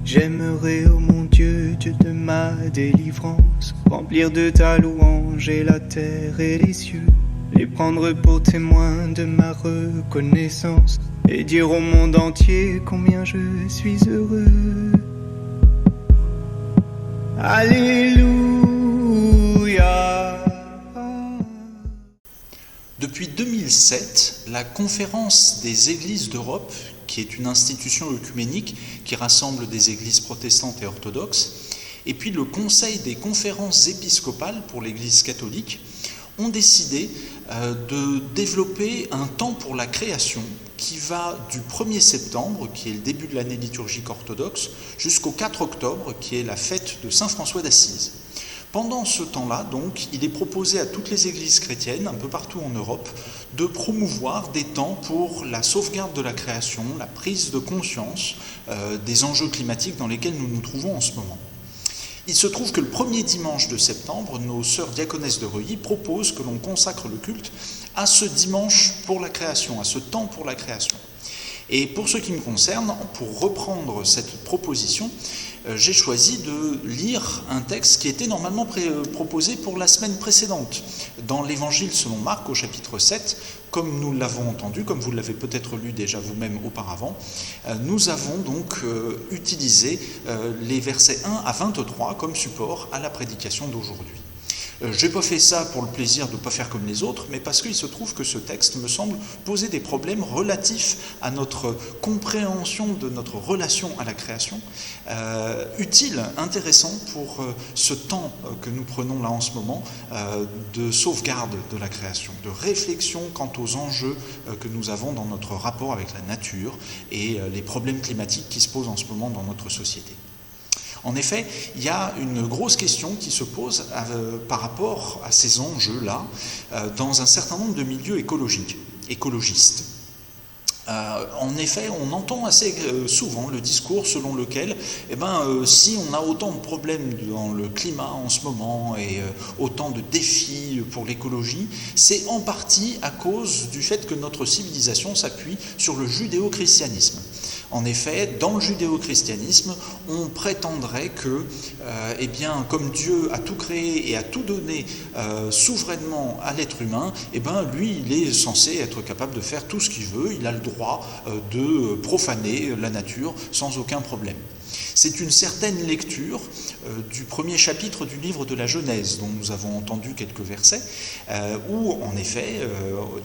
J'aimerais, ô mon Dieu, Dieu de ma délivrance, remplir de ta louange et la terre et les cieux, les prendre pour témoins de ma reconnaissance, et dire au monde entier combien je suis heureux. Alléluia. Depuis 2007, la Conférence des Églises d'Europe, qui est une institution œcuménique qui rassemble des églises protestantes et orthodoxes, et puis le Conseil des conférences épiscopales pour l'Église catholique, ont décidé de développer un temps pour la création qui va du 1er septembre, qui est le début de l'année liturgique orthodoxe, jusqu'au 4 octobre, qui est la fête de Saint François d'Assise. Pendant ce temps-là, donc, il est proposé à toutes les églises chrétiennes, un peu partout en Europe, de promouvoir des temps pour la sauvegarde de la création, la prise de conscience des enjeux climatiques dans lesquels nous nous trouvons en ce moment. Il se trouve que le premier dimanche de septembre, nos sœurs diaconesses de Reuilly proposent que l'on consacre le culte à ce dimanche pour la création, à ce temps pour la création. Et pour ce qui me concerne, pour reprendre cette proposition, j'ai choisi de lire un texte qui était normalement proposé pour la semaine précédente. Dans l'Évangile selon Marc, au chapitre 7, comme nous l'avons entendu, comme vous l'avez peut-être lu déjà vous-même auparavant, nous avons donc utilisé les versets 1 à 23 comme support à la prédication d'aujourd'hui. Je n'ai pas fait ça pour le plaisir de ne pas faire comme les autres, mais parce qu'il se trouve que ce texte me semble poser des problèmes relatifs à notre compréhension de notre relation à la création, utile, intéressant pour ce temps que nous prenons là en ce moment de sauvegarde de la création, de réflexion quant aux enjeux que nous avons dans notre rapport avec la nature et les problèmes climatiques qui se posent en ce moment dans notre société. En effet, il y a une grosse question qui se pose par rapport à ces enjeux-là dans un certain nombre de milieux écologistes. En effet, on entend assez souvent le discours selon lequel si on a autant de problèmes dans le climat en ce moment et autant de défis pour l'écologie, c'est en partie à cause du fait que notre civilisation s'appuie sur le judéo-christianisme. En effet, dans le judéo-christianisme, on prétendrait que, comme Dieu a tout créé et a tout donné souverainement à l'être humain, lui, il est censé être capable de faire tout ce qu'il veut, il a le droit de profaner la nature sans aucun problème. C'est une certaine lecture du premier chapitre du livre de la Genèse, dont nous avons entendu quelques versets, où en effet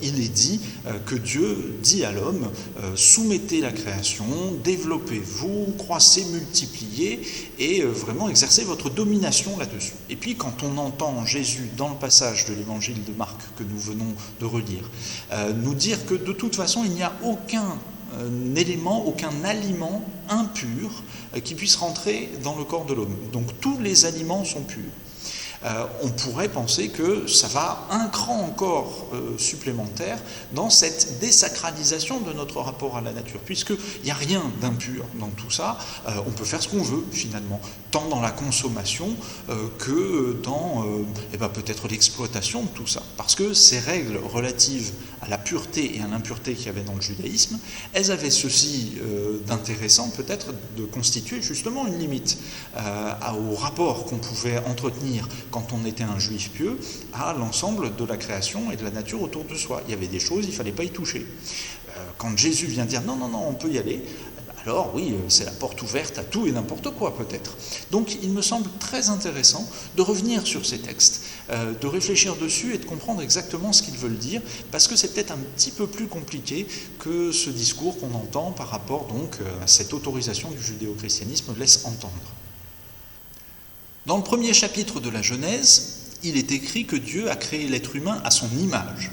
il est dit que Dieu dit à l'homme « Soumettez la création, développez-vous, croissez, multipliez et vraiment exercez votre domination là-dessus ». Et puis quand on entend Jésus dans le passage de l'évangile de Marc que nous venons de relire, nous dire que de toute façon il n'y a aucun élément, aucun aliment impur qui puisse rentrer dans le corps de l'homme. Donc tous les aliments sont purs. On pourrait penser que ça va un cran encore supplémentaire dans cette désacralisation de notre rapport à la nature, puisqu'il n'y a rien d'impur dans tout ça, on peut faire ce qu'on veut finalement, tant dans la consommation que dans peut-être l'exploitation de tout ça, parce que ces règles relatives à la pureté et à l'impureté qu'il y avait dans le judaïsme, elles avaient ceci d'intéressant peut-être de constituer justement une limite au rapport qu'on pouvait entretenir quand on était un juif pieux, à l'ensemble de la création et de la nature autour de soi. Il y avait des choses, il ne fallait pas y toucher. Quand Jésus vient dire non, on peut y aller, alors oui, c'est la porte ouverte à tout et n'importe quoi peut-être. Donc il me semble très intéressant de revenir sur ces textes, de réfléchir dessus et de comprendre exactement ce qu'ils veulent dire, parce que c'est peut-être un petit peu plus compliqué que ce discours qu'on entend par rapport donc à cette autorisation du judéo-christianisme laisse entendre. Dans le premier chapitre de la Genèse, il est écrit que Dieu a créé l'être humain à son image.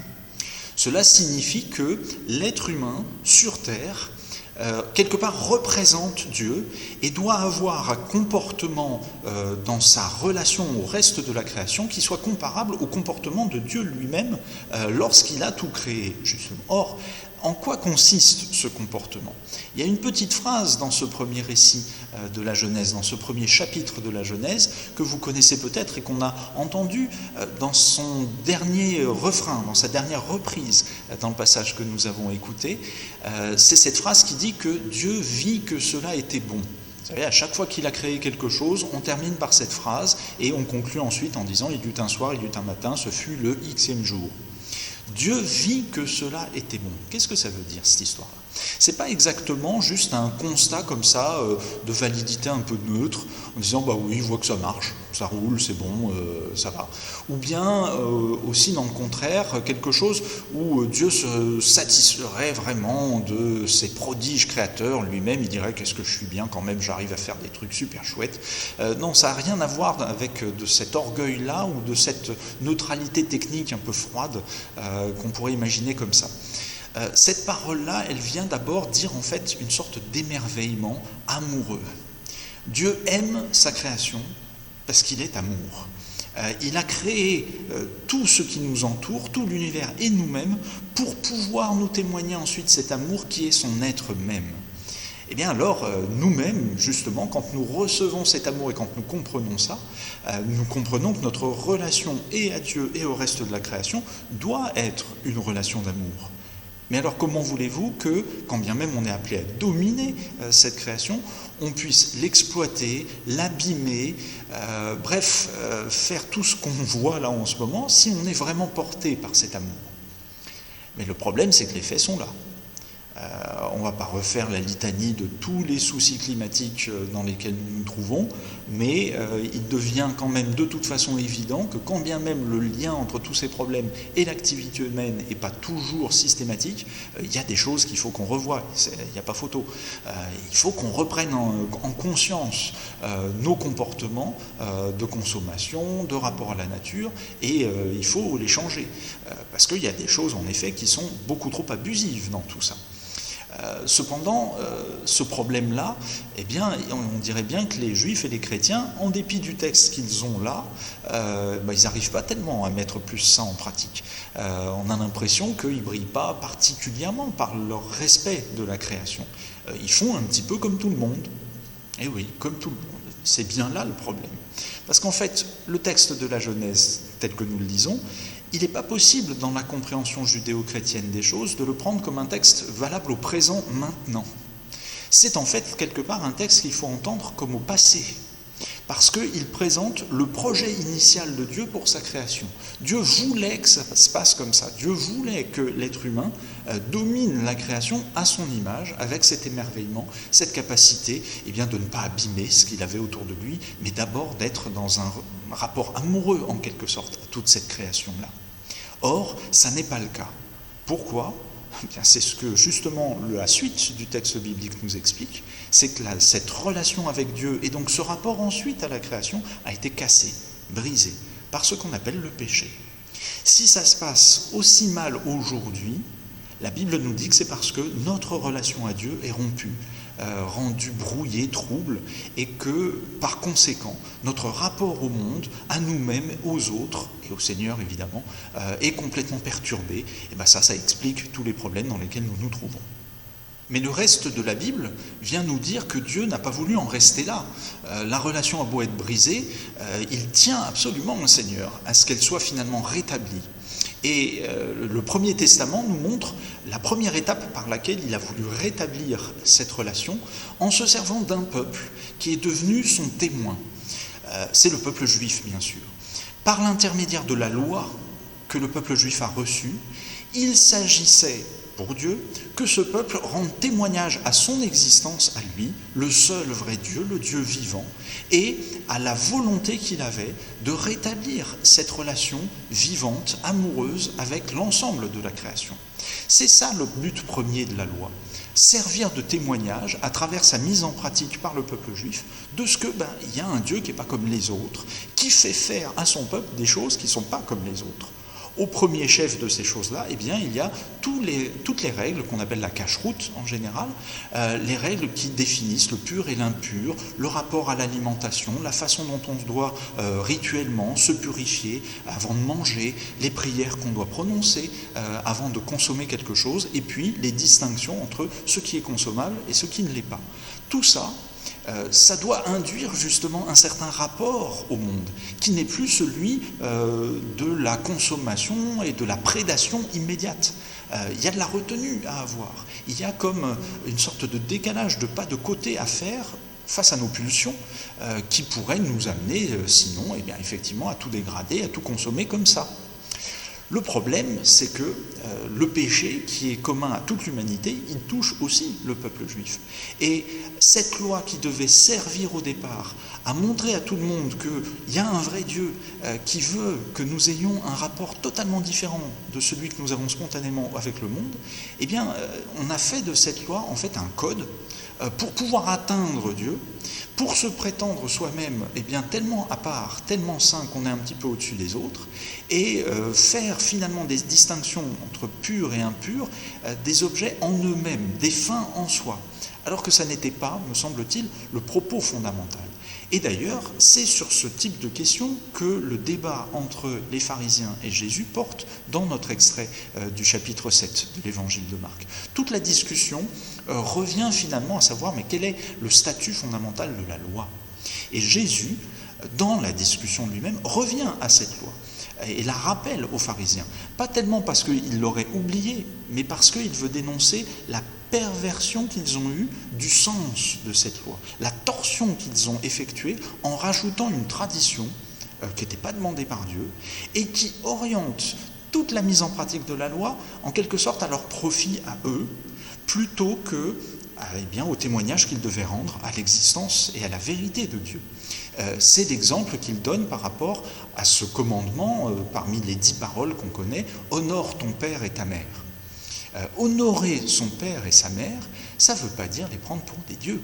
Cela signifie que l'être humain sur terre, quelque part, représente Dieu et doit avoir un comportement dans sa relation au reste de la création qui soit comparable au comportement de Dieu lui-même lorsqu'il a tout créé, justement. Or, en quoi consiste ce comportement ? Il y a une petite phrase dans ce premier récit de la Genèse, dans ce premier chapitre de la Genèse, que vous connaissez peut-être et qu'on a entendu dans son dernier refrain, dans sa dernière reprise dans le passage que nous avons écouté. C'est cette phrase qui dit que Dieu vit que cela était bon. savez, à chaque fois qu'il a créé quelque chose, on termine par cette phrase et on conclut ensuite en disant « Il y eut un soir, il y eut un matin, ce fut le Xème jour ». Dieu vit que cela était bon. Qu'est-ce que ça veut dire, cette histoire-là ? C'est pas exactement juste un constat comme ça, de validité un peu neutre, en disant « bah oui, je vois que ça marche, ça roule, c'est bon, ça va ». Ou bien aussi dans le contraire, quelque chose où Dieu se satisferait vraiment de ses prodiges créateurs, lui-même il dirait « qu'est-ce que je suis bien quand même, j'arrive à faire des trucs super chouettes ». Non, ça n'a rien à voir avec de cet orgueil-là ou de cette neutralité technique un peu froide qu'on pourrait imaginer comme ça. Cette parole-là, elle vient d'abord dire en fait une sorte d'émerveillement amoureux. Dieu aime sa création parce qu'il est amour. Il a créé tout ce qui nous entoure, tout l'univers et nous-mêmes, pour pouvoir nous témoigner ensuite cet amour qui est son être même. Eh bien alors, nous-mêmes, justement, quand nous recevons cet amour et quand nous comprenons ça, nous comprenons que notre relation et à Dieu et au reste de la création doit être une relation d'amour. Mais alors comment voulez-vous que, quand bien même on est appelé à dominer cette création, on puisse l'exploiter, l'abîmer, faire tout ce qu'on voit là en ce moment, si on est vraiment porté par cet amour? Mais le problème, c'est que les faits sont là. On ne va pas refaire la litanie de tous les soucis climatiques dans lesquels nous nous trouvons, mais il devient quand même de toute façon évident que quand bien même le lien entre tous ces problèmes et l'activité humaine n'est pas toujours systématique, il y a des choses qu'il faut qu'on revoie, il n'y a pas photo. Il faut qu'on reprenne en conscience nos comportements de consommation, de rapport à la nature, et il faut les changer. Parce qu'il y a des choses en effet qui sont beaucoup trop abusives dans tout ça. Cependant, ce problème-là, eh bien, on dirait bien que les juifs et les chrétiens, en dépit du texte qu'ils ont là, ils n'arrivent pas tellement à mettre plus ça en pratique. On a l'impression qu'ils ne brillent pas particulièrement par leur respect de la création. Ils font un petit peu comme tout le monde. Eh oui, comme tout le monde. C'est bien là le problème. Parce qu'en fait, le texte de la Genèse, tel que nous le lisons, il n'est pas possible, dans la compréhension judéo-chrétienne des choses, de le prendre comme un texte valable au présent, maintenant. C'est en fait, quelque part, un texte qu'il faut entendre comme au passé, parce qu'il présente le projet initial de Dieu pour sa création. Dieu voulait que ça se passe comme ça. Dieu voulait que l'être humain domine la création à son image, avec cet émerveillement, cette capacité de ne pas abîmer ce qu'il avait autour de lui, mais d'abord d'être dans un rapport amoureux, en quelque sorte, à toute cette création-là. Or, ça n'est pas le cas. Pourquoi ? C'est ce que justement la suite du texte biblique nous explique, c'est que cette relation avec Dieu et donc ce rapport ensuite à la création a été cassé, brisé, par ce qu'on appelle le péché. Si ça se passe aussi mal aujourd'hui, la Bible nous dit que c'est parce que notre relation à Dieu est rompue, rendue brouillée, trouble, et que par conséquent, notre rapport au monde, à nous-mêmes, aux autres, et au Seigneur évidemment, est complètement perturbé. Et ça explique tous les problèmes dans lesquels nous nous trouvons. Mais le reste de la Bible vient nous dire que Dieu n'a pas voulu en rester là. La relation a beau être brisée, il tient absolument au Seigneur à ce qu'elle soit finalement rétablie. Et le Premier Testament nous montre la première étape par laquelle il a voulu rétablir cette relation en se servant d'un peuple qui est devenu son témoin. C'est le peuple juif, bien sûr. Par l'intermédiaire de la loi que le peuple juif a reçue, il s'agissait pour Dieu que ce peuple rende témoignage à son existence à lui, le seul vrai Dieu, le Dieu vivant, et à la volonté qu'il avait de rétablir cette relation vivante, amoureuse avec l'ensemble de la création. C'est ça le but premier de la loi, servir de témoignage à travers sa mise en pratique par le peuple juif de ce que il y a un Dieu qui n'est pas comme les autres, qui fait faire à son peuple des choses qui ne sont pas comme les autres. Au premier chef de ces choses-là, il y a toutes les règles qu'on appelle la cacheroute en général, les règles qui définissent le pur et l'impur, le rapport à l'alimentation, la façon dont on doit rituellement se purifier avant de manger, les prières qu'on doit prononcer avant de consommer quelque chose, et puis les distinctions entre ce qui est consommable et ce qui ne l'est pas. Tout ça, ça doit induire justement un certain rapport au monde, qui n'est plus celui de la consommation et de la prédation immédiate. Il y a de la retenue à avoir, il y a comme une sorte de décalage, de pas de côté à faire face à nos pulsions, qui pourraient nous amener, sinon, eh bien, effectivement, à tout dégrader, à tout consommer comme ça. Le problème, c'est que le péché, qui est commun à toute l'humanité, il touche aussi le peuple juif. Et cette loi qui devait servir au départ à montrer à tout le monde qu'il y a un vrai Dieu qui veut que nous ayons un rapport totalement différent de celui que nous avons spontanément avec le monde, eh bien, on a fait de cette loi, en fait, un code pour pouvoir atteindre Dieu, pour se prétendre soi-même eh bien, tellement à part, tellement saint qu'on est un petit peu au-dessus des autres, et faire finalement des distinctions entre pur et impur, des objets en eux-mêmes, des fins en soi, alors que ça n'était pas, me semble-t-il, le propos fondamental. Et d'ailleurs, c'est sur ce type de questions que le débat entre les pharisiens et Jésus porte dans notre extrait du chapitre 7 de l'évangile de Marc. Toute la discussion revient finalement à savoir mais quel est le statut fondamental de la loi. Et Jésus, dans la discussion lui-même, revient à cette loi et la rappelle aux pharisiens. Pas tellement parce qu'il l'aurait oublié, mais parce qu'il veut dénoncer la perversion qu'ils ont eue du sens de cette loi, la torsion qu'ils ont effectuée en rajoutant une tradition qui n'était pas demandée par Dieu et qui oriente toute la mise en pratique de la loi en quelque sorte à leur profit à eux, plutôt que eh bien, au témoignage qu'ils devaient rendre à l'existence et à la vérité de Dieu. C'est l'exemple qu'il donne par rapport à ce commandement, parmi les 10 paroles qu'on connaît, « Honore ton père et ta mère ». Honorer son père et sa mère, ça ne veut pas dire les prendre pour des dieux.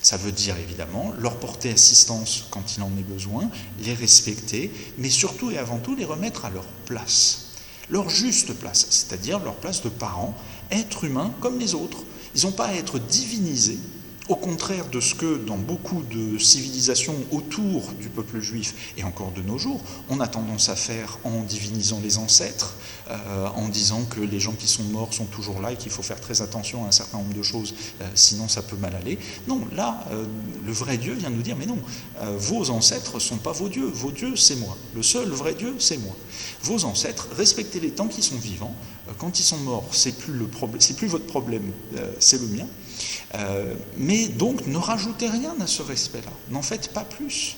Ça veut dire évidemment leur porter assistance quand il en est besoin, les respecter, mais surtout et avant tout les remettre à leur place. Leur juste place, c'est-à-dire leur place de parents, êtres humains comme les autres. Ils n'ont pas à être divinisés, au contraire de ce que dans beaucoup de civilisations autour du peuple juif, et encore de nos jours, on a tendance à faire en divinisant les ancêtres, en disant que les gens qui sont morts sont toujours là et qu'il faut faire très attention à un certain nombre de choses, sinon ça peut mal aller. Non, là, le vrai Dieu vient nous dire, mais non, vos ancêtres ne sont pas vos dieux c'est moi. Le seul vrai Dieu, c'est moi. Vos ancêtres, respectez-les tant qu'ils sont vivants. Quand ils sont morts, c'est plus votre problème, c'est le mien. Mais donc, ne rajoutez rien à ce respect-là. N'en faites pas plus.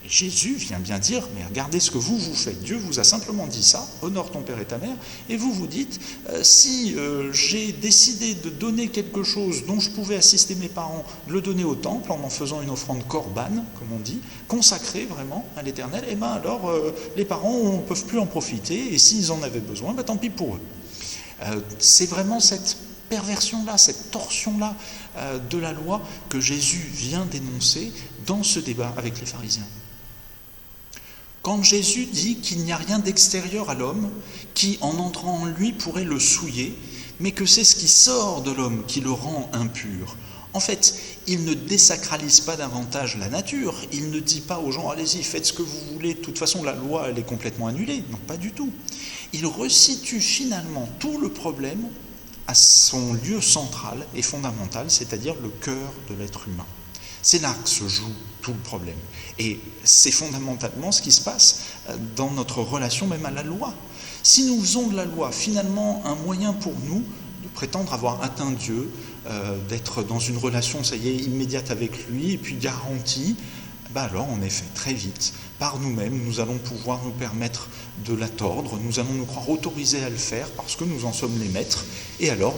Et Jésus vient bien dire, mais regardez ce que vous faites. Dieu vous a simplement dit ça, honore ton père et ta mère, et vous vous dites, si j'ai décidé de donner quelque chose dont je pouvais assister mes parents, de le donner au temple en faisant une offrande corban, comme on dit, consacrée vraiment à l'Éternel, et bien alors les parents ne peuvent plus en profiter, et s'ils en avaient besoin, tant pis pour eux. C'est vraiment cette perversion-là, cette torsion-là de la loi que Jésus vient dénoncer dans ce débat avec les pharisiens. Quand Jésus dit qu'il n'y a rien d'extérieur à l'homme qui, en entrant en lui, pourrait le souiller, mais que c'est ce qui sort de l'homme qui le rend impur, en fait, il ne désacralise pas davantage la nature, il ne dit pas aux gens « allez-y, faites ce que vous voulez, de toute façon la loi elle est complètement annulée ». Non, pas du tout. Il resitue finalement tout le problème à son lieu central et fondamental, c'est-à-dire le cœur de l'être humain. C'est là que se joue tout le problème. Et c'est fondamentalement ce qui se passe dans notre relation même à la loi. Si nous faisons de la loi finalement un moyen pour nous de prétendre avoir atteint Dieu, d'être dans une relation, ça y est, immédiate avec lui, et puis garantie, alors en effet, très vite, par nous-mêmes, nous allons pouvoir nous permettre de la tordre, nous allons nous croire autorisés à le faire parce que nous en sommes les maîtres, et alors,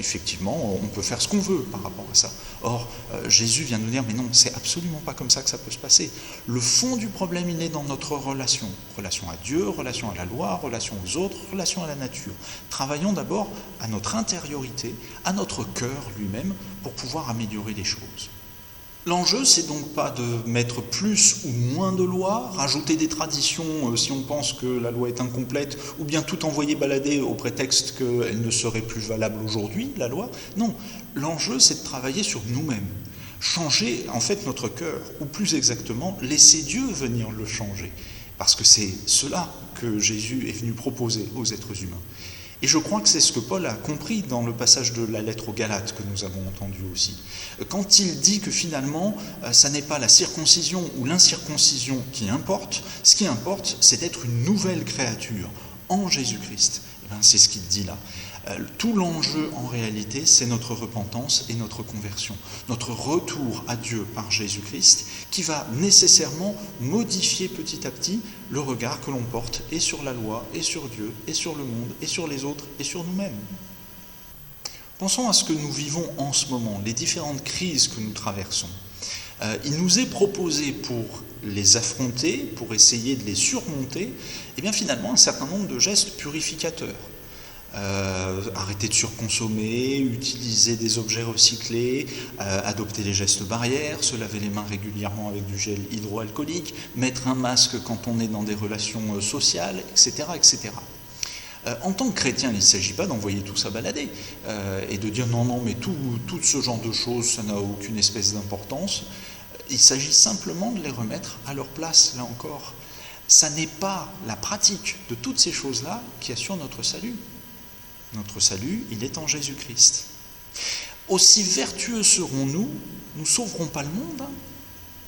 effectivement, on peut faire ce qu'on veut par rapport à ça. Or, Jésus vient nous dire, mais non, c'est absolument pas comme ça que ça peut se passer. Le fond du problème, il est dans notre relation. Relation à Dieu, relation à la loi, relation aux autres, relation à la nature. Travaillons d'abord à notre intériorité, à notre cœur lui-même, pour pouvoir améliorer les choses. L'enjeu, c'est donc pas de mettre plus ou moins de lois, rajouter des traditions si on pense que la loi est incomplète, ou bien tout envoyer balader au prétexte qu'elle ne serait plus valable aujourd'hui, la loi. Non, l'enjeu, c'est de travailler sur nous-mêmes. Changer, en fait, notre cœur, ou plus exactement, laisser Dieu venir le changer. Parce que c'est cela que Jésus est venu proposer aux êtres humains. Et je crois que c'est ce que Paul a compris dans le passage de la lettre aux Galates que nous avons entendu aussi. Quand il dit que finalement, ça n'est pas la circoncision ou l'incirconcision qui importe, ce qui importe, c'est d'être une nouvelle créature en Jésus-Christ. Et bien, c'est ce qu'il dit là. Tout l'enjeu en réalité, c'est notre repentance et notre conversion, notre retour à Dieu par Jésus-Christ, qui va nécessairement modifier petit à petit le regard que l'on porte et sur la loi, et sur Dieu, et sur le monde, et sur les autres, et sur nous-mêmes. Pensons à ce que nous vivons en ce moment, les différentes crises que nous traversons. Il nous est proposé pour les affronter, pour essayer de les surmonter, et bien finalement un certain nombre de gestes purificateurs. Arrêter de surconsommer, utiliser des objets recyclés, adopter les gestes barrières, se laver les mains régulièrement avec du gel hydroalcoolique, mettre un masque quand on est dans des relations sociales, etc. etc. En tant que chrétien, il ne s'agit pas d'envoyer tout ça balader et de dire non, mais tout ce genre de choses, ça n'a aucune espèce d'importance. Il s'agit simplement de les remettre à leur place, là encore. Ça n'est pas la pratique de toutes ces choses-là qui assure notre salut. Notre salut, il est en Jésus-Christ. Aussi vertueux serons-nous, nous ne sauverons pas le monde.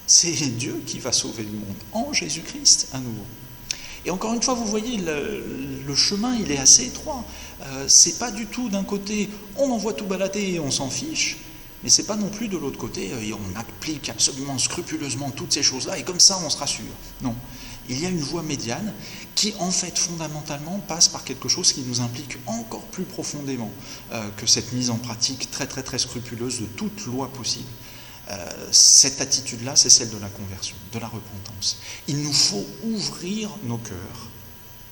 C'est Dieu qui va sauver le monde, en Jésus-Christ à nouveau. Et encore une fois, vous voyez, le chemin, il est assez étroit. C'est pas du tout d'un côté, on envoie tout balader et on s'en fiche, mais c'est pas non plus de l'autre côté, et on applique absolument scrupuleusement toutes ces choses-là, et comme ça, on se rassure. Non. Il y a une voie médiane qui, en fait, fondamentalement, passe par quelque chose qui nous implique encore plus profondément que cette mise en pratique très, très, très scrupuleuse de toute loi possible. Cette attitude-là, c'est celle de la conversion, de la repentance. Il nous faut ouvrir nos cœurs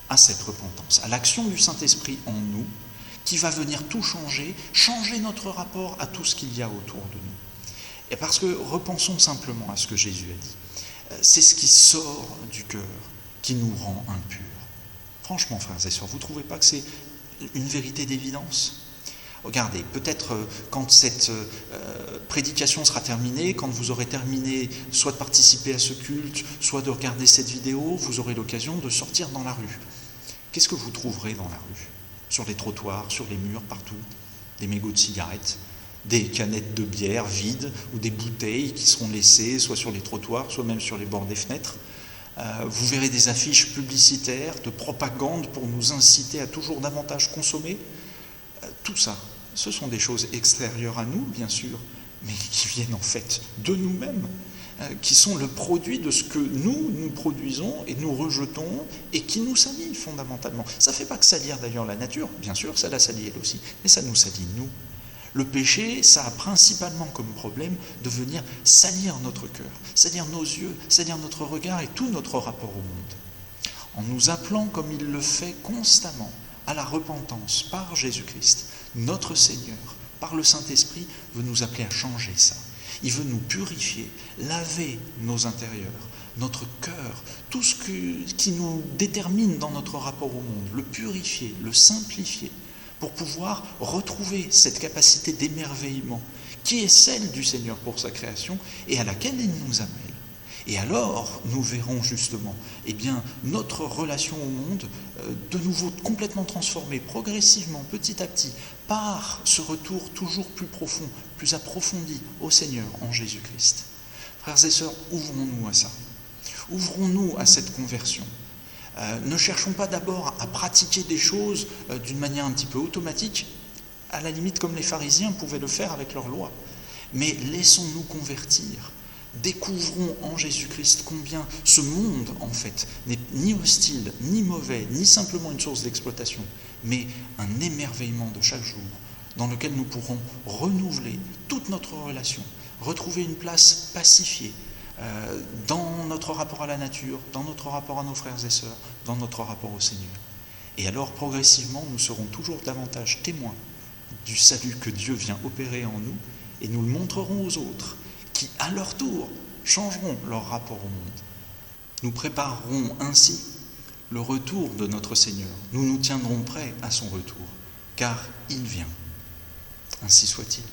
à cette repentance, à l'action du Saint-Esprit en nous, qui va venir tout changer, changer notre rapport à tout ce qu'il y a autour de nous. Et parce que repensons simplement à ce que Jésus a dit. C'est ce qui sort du cœur qui nous rend impurs. Franchement, frères et sœurs, vous ne trouvez pas que c'est une vérité d'évidence ? Regardez, peut-être quand cette prédication sera terminée, quand vous aurez terminé soit de participer à ce culte, soit de regarder cette vidéo, vous aurez l'occasion de sortir dans la rue. Qu'est-ce que vous trouverez dans la rue ? Sur les trottoirs, sur les murs, partout ? Des mégots de cigarettes, des canettes de bière vides ou des bouteilles qui seront laissées soit sur les trottoirs, soit même sur les bords des fenêtres. Vous verrez des affiches publicitaires, de propagande pour nous inciter à toujours davantage consommer. Tout ça, ce sont des choses extérieures à nous, bien sûr, mais qui viennent en fait de nous-mêmes, qui sont le produit de ce que nous produisons et nous rejetons et qui nous salit fondamentalement. Ça ne fait pas que salir d'ailleurs la nature, bien sûr, ça la salit elle aussi, mais ça nous salit nous. Le péché, ça a principalement comme problème de venir salir notre cœur, salir nos yeux, salir notre regard et tout notre rapport au monde. En nous appelant, comme il le fait constamment, à la repentance par Jésus-Christ, notre Seigneur, par le Saint-Esprit, veut nous appeler à changer ça. Il veut nous purifier, laver nos intérieurs, notre cœur, tout ce qui nous détermine dans notre rapport au monde, le purifier, le simplifier, pour pouvoir retrouver cette capacité d'émerveillement qui est celle du Seigneur pour sa création et à laquelle il nous appelle. Et alors, nous verrons justement notre relation au monde de nouveau complètement transformée, progressivement, petit à petit, par ce retour toujours plus profond, plus approfondi au Seigneur en Jésus-Christ. Frères et sœurs, ouvrons-nous à ça. Ouvrons-nous à cette conversion. Ne cherchons pas d'abord à pratiquer des choses d'une manière un petit peu automatique, à la limite comme les pharisiens pouvaient le faire avec leur loi. Mais laissons-nous convertir. Découvrons en Jésus-Christ combien ce monde, en fait, n'est ni hostile, ni mauvais, ni simplement une source d'exploitation, mais un émerveillement de chaque jour, dans lequel nous pourrons renouveler toute notre relation, retrouver une place pacifiée, dans notre rapport à la nature, dans notre rapport à nos frères et sœurs, dans notre rapport au Seigneur. Et alors, progressivement, nous serons toujours davantage témoins du salut que Dieu vient opérer en nous, et nous le montrerons aux autres, qui, à leur tour, changeront leur rapport au monde. Nous préparerons ainsi le retour de notre Seigneur. Nous nous tiendrons prêts à son retour, car il vient. Ainsi soit-il.